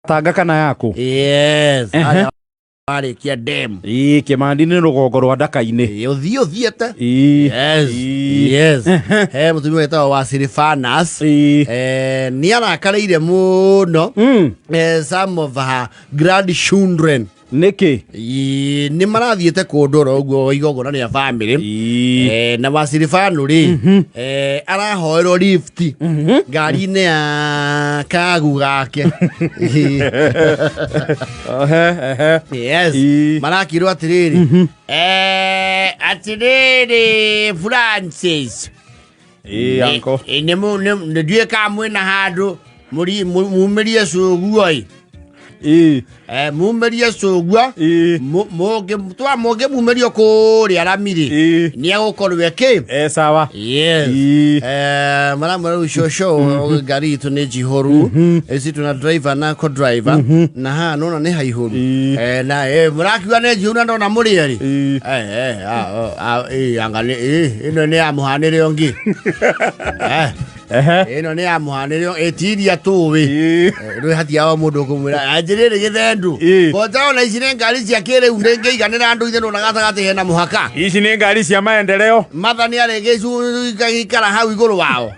tanga kana yako. Yes. Ari kia dem. Kimandi ni rugongo rwa ndaka-ini. Uthiete. Yes. Yes. Mutumia wetagwo wa Silifanas. Ni arakareire muno. Some of her grandchildren. Niki ni marathiete kundura uguo igogona ria family na Wasirifanu ri arahoerwo lift ngari-ini ya kagu gake. Yes. Marakirwo atiriri atiriri Francis anko ne ndue ka mwena handu mumirie cuguo mumerie cugua moge mumerio kuri aramiri ni agukorwe ki sawa. Yes. Mara shosho gari itu ni jihoru esi tuna driver na ko driver na ha nona ni haihoru na murakiwa ne jiuna ndona muri eri angale ino ni amuhanire ongi ino ni amuhanire etiria tuwi rwe hatia wa mundu kumwira ajirire githendu kota ona ici ni ngari cia kire undenge iganira andu ithe nona gatagati hena muhaka ici ni ngari cia maendeleo mathani aregecu ikara hau iguru wao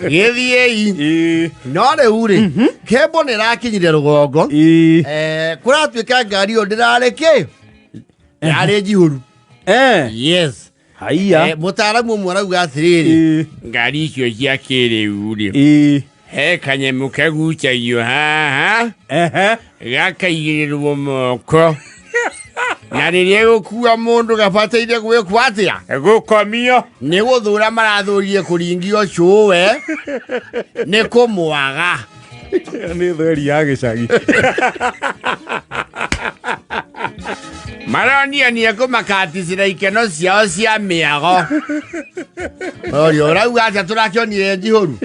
githie no reuri kembo ni rakinyire rugongo kuratuika ngari yo ndirareke yari jihuru yes. Haiya mutaramu mwarauga atiriri ngari icio cia kiriuri he kanyemu kagucagio haha gakaigirirwo moko na riria gukua mundu gabataire gwikwo atia gukomio ni guthura marathurie kuringio cuwe ni kumwaga ni theri ya gicagi maronia ni akumakaticira ikeno ciao cia miago orio urauga atia turakionire njihuru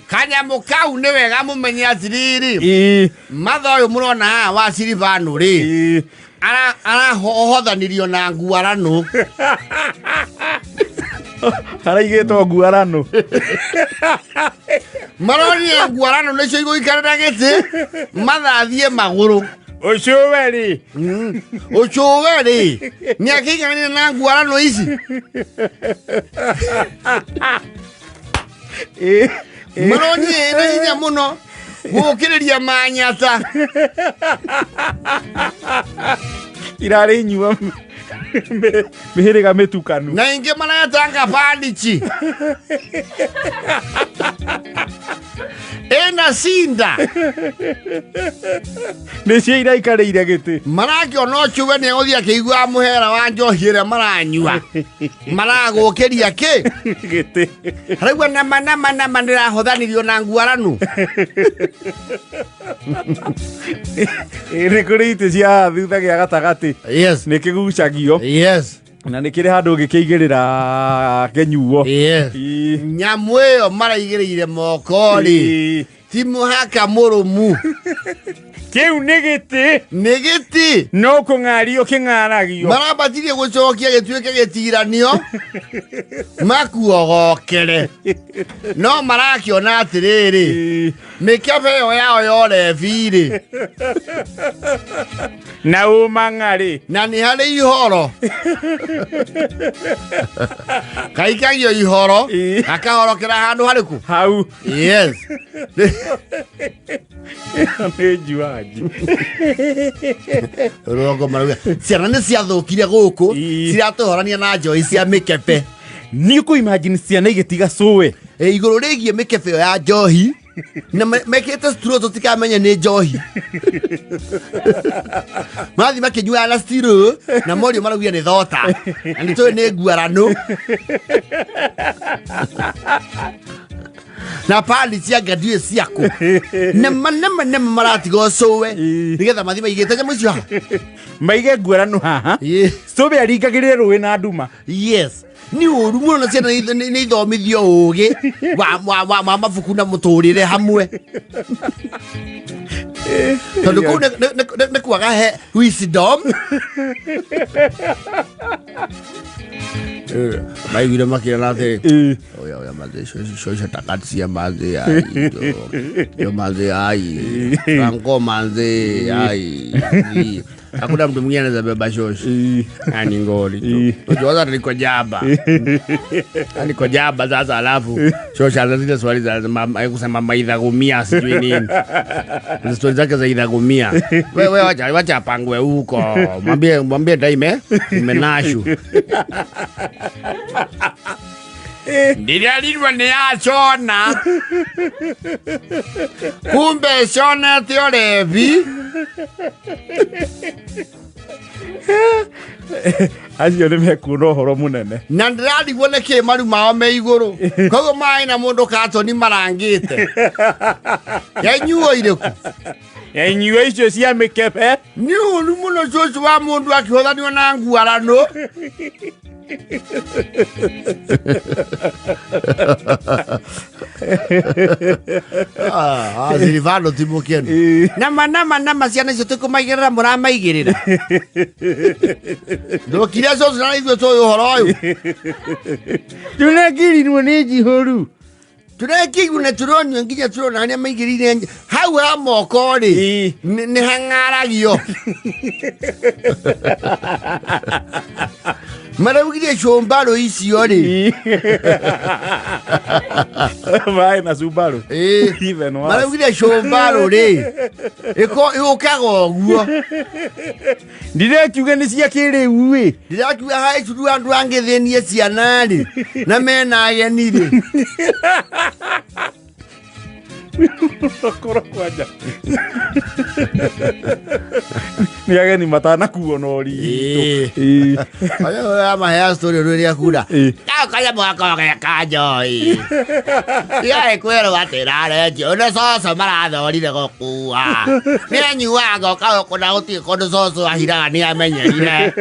kanyamu kau ni wega mumenye atiriri matha uyu murona haha wa Silivanu ri arahothanirio na nguarano araigetwo nguarano maronia nguarano nicio iguikarira giti mathathie maguru ucuweri ni akiganire na nguarano ici maronia ina hinya muno gukiriria manyata irari nyua mihiriga mitukanu na inge maratanga bandichi ena sinda nicio iraikareire giti marakiona cuwe ni guthia akiigua muhera wa njohi ira maranyua maragukiria ki giti rĩu nama ndirahothanirio na nguaranu irikurite cia thutha gia gatagati yes ni kigucagio yes na nikire handu gikigirira kenyuo nyamu iyo maraigirire moko ri ti muhaka murumu kiu ni giti no kungario kingaragio marabatirie gucokia gituike gitiranio makuogokere no marakiona atiriri mikabe yo yao yore viri na umangari na ni hari ihoro kaikagio ihoro akahorokera handu hariku hau yes nejuaji rogo maruga ciana ni ciathukire guku ciratuhorania na njoi cia mikepe ni ku imagine ciana igitiga cuwe iguru rigie mikepe ya njohi na mekete stro tutikamenye ni njohi mathi makinyua na stro na morio maraguia ni thota na ni tu ni nguarano na pali cia ngadue ciako nema maratigo cuwe nigetha mathi maigite nyamu icio maige nguarano haha cuwe aringagirire ruwi na nduma yes ni uru muno na ciana ni ithomithio ugi wa mabuku na muturire hamwe tondu kuu ne kwaga he wisdom maiguire makira nate oya maze shosha takatsia maze yo maze ai franco maze ai hakuna mtu mwingine anaweza beba shoshi yani ngoli unajua niko jaba yani kwa jaba sasa alafu shosha zile swali za kusema maidha gumia sijui nini stories zake za idha gumia wewe wacha pangwe huko mwambie daime imenashu Ndilalirwa ni achona kumbe shona teorevi acio nä mekuna å horo må nene na ndärarigwo nä kä maru mao me igå rå koguo maä na må ndå katoni marangä te yainyuo irä ku yainyua icio cia mä kebe nä å ru må no cåcu wa må ndå akä hothanio na nguaranå Silvano Timokeno nama ciana icio tukumaigirira muramaigirira ndukire cocu na ithuĩ tũĩ ũhoro ũyũ tũrekirinwo nĩ njihũru turekigwo na turonio nginya turona arĩa maigĩrĩire hau ha moko rĩ nĩ hang'aragio maraugire cũmbarũ icio rĩ maĩ na cũmbarũ maraugire cũmbarũ rĩ ĩũkaga ũguo ndirekiuga nĩ cia kĩrĩu ĩ ndĩrakiuga haĩ curu andũ angĩthĩnie ciana rĩ na mena ageni rĩ koro kwanja nĩ ageni matanakuo na ũritũ oya mahea story ũrũ ĩrĩa kura kanya mwaka geka njoi yaĩ kwĩrwo atĩ rarenjio nĩ coco marathorire gũkua nĩ anyuaga ngoka gũkũ na gũtirĩ kũndũ coco ahiraga nĩ amenyerire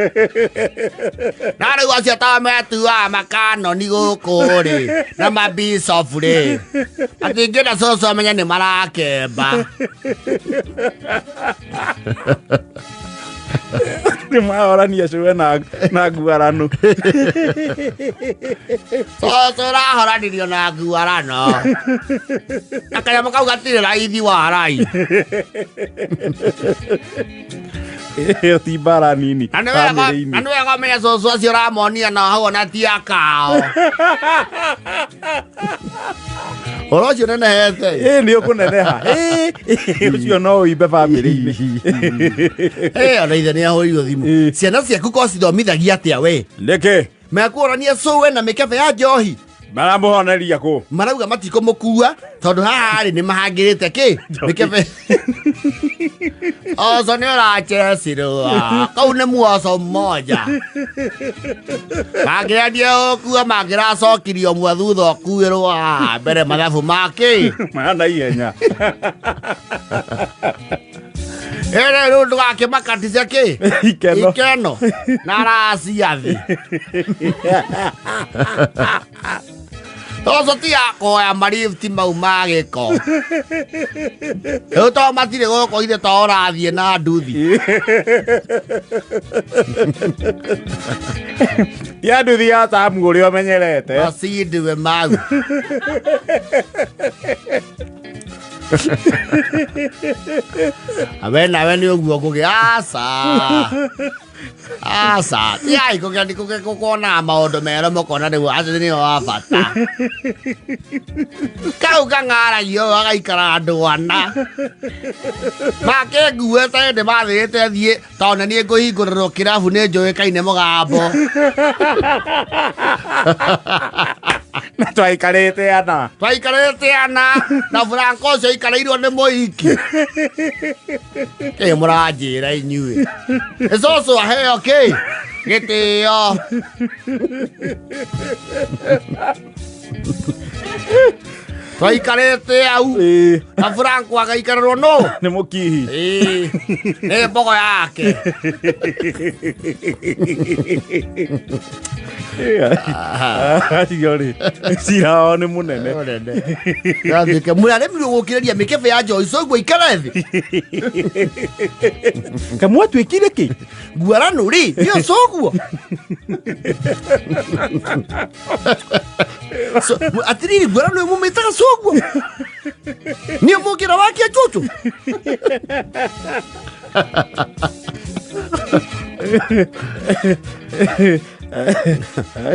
na rĩu acio ta metuaga makanoni gũkũ rĩ na mabishop rĩ atĩ ingĩenda coco amenya nĩ marakemba nĩ mahorania cũwe na nguarano coco ũrahoranirio na nguarano na kanyamũ kau gatirĩ raithi wa rai ĩyo ti mbara nini na nĩ wega ũmenya cũcũ acio ũramonia na hau ona ti akao ũhoro ũcio nenehete nĩ ũkũneneha ũcio no ũimbe bamĩrĩ-inĩ ona ithe nĩ ahũrirwo thimũ ciana ciaku ko cithomithagia atĩa we nĩkĩ mekuorania cũwe na mĩkebe ya njohi maramũhoneria kũ marauga matikũmũkua tondũ haha rĩ nĩ mahangĩrĩte kĩ mĩkebe oco nĩ ũrachecirwa kau nĩ muoco mmoja mangĩrendie ũkua mangĩracokirio mwe thutha ũkuĩrwo mbere mathabu makĩ mana ihenya ĩrĩ rĩu ndũgakĩmakatice kĩ ikeno na araciathi toco ti yakoya marifti mau ma gĩko rĩu to matirĩ gũkũ ithe to ũrathiĩ na nduthi ya nduthi ya tamu ũrĩa ũmenyerete macindiwe mau nawe nĩ ũguo ngũgĩ aca tiai kũkuonaga maũndũ merũ mũkona rĩu acio nĩo wa bata kau kang'aragio gagaikara ndwana make nguĩte hĩndĩ mathĩĩte thiĩ tondũ na niĩ ngũhingũrĩrwo kĩrabu nĩ njũĩkaine mũgambo twaikarĩte ana na Franco ũcio aikarĩirwo nĩ mũhiki mũranjĩra inyuĩ cũcũ aheo kĩ gĩtĩo twaikarĩte au na Franco agaikarĩrwo no nĩ mũkihi nĩ mbogo yake Yori. Cira nĩ mũnene. Rathike mũraremirwo gũkĩrĩria mĩkebe ya Joyce ũguo ikara thĩ. Kamwe twĩkire kĩ? Guarano rĩ, nĩyo coguo. Atiriri guarano mũmĩtaga coguo. Nĩyo mũkĩra wakia cucu.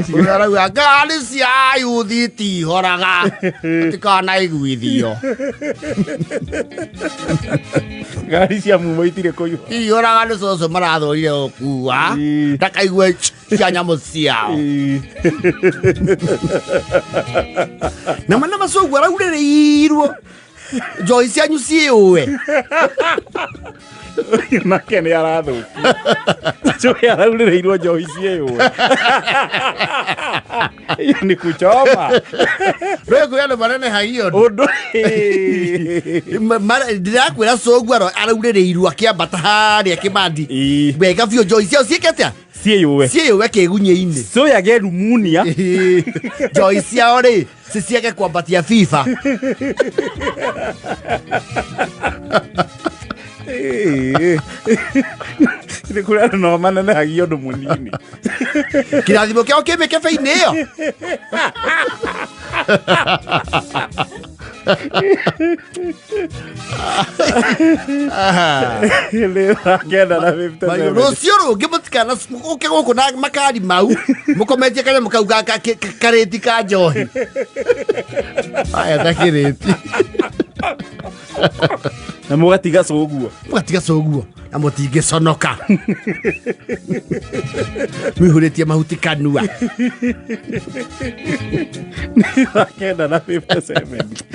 Mũrarauga ngari cia ayuthi itihoraga tikanaiguithio. Ngari cia mumo itirĩ kũiywo. Ihoraga nĩ cũcũ marathũrire gũkua ndakaigue cia nyamũ ciao. Na mana macoguo araurĩrĩirwo Joyce cianyu ciĩũwe. Nake nĩ arathũkia. Joy araurĩrĩirwo Joyce ĩyo. Hiyo ni kuchoma. Rwego yale manene haio. Ũndũ. Ndĩrakwĩra coguo araurĩrĩirwo akĩambata harĩa kĩmandi. Wega biũ Joyce ciao ciĩkĩte ciĩũwe. Ciĩũwe kĩgunyĩ-inĩ. Soya ge rumunia. Joyce ciao rĩ ciciage kwambatia FIFA. Nĩ kũrĩ andũ no manenehagia ũndũ mũnini. Kĩrathimo kĩao kĩ mĩkebe-inĩ ĩyo. Rũciũ rũngĩ mũtikana ũke gũkũ na makari mau mũkometie kanyamũ kau karĩti ka njohi. Aya ta kĩrĩti. Na mũgatiga coguo. Mũgatiga coguo na mũtingĩconoka. Mwĩhũrĩtie mahuti kanua. Nĩ 9:57.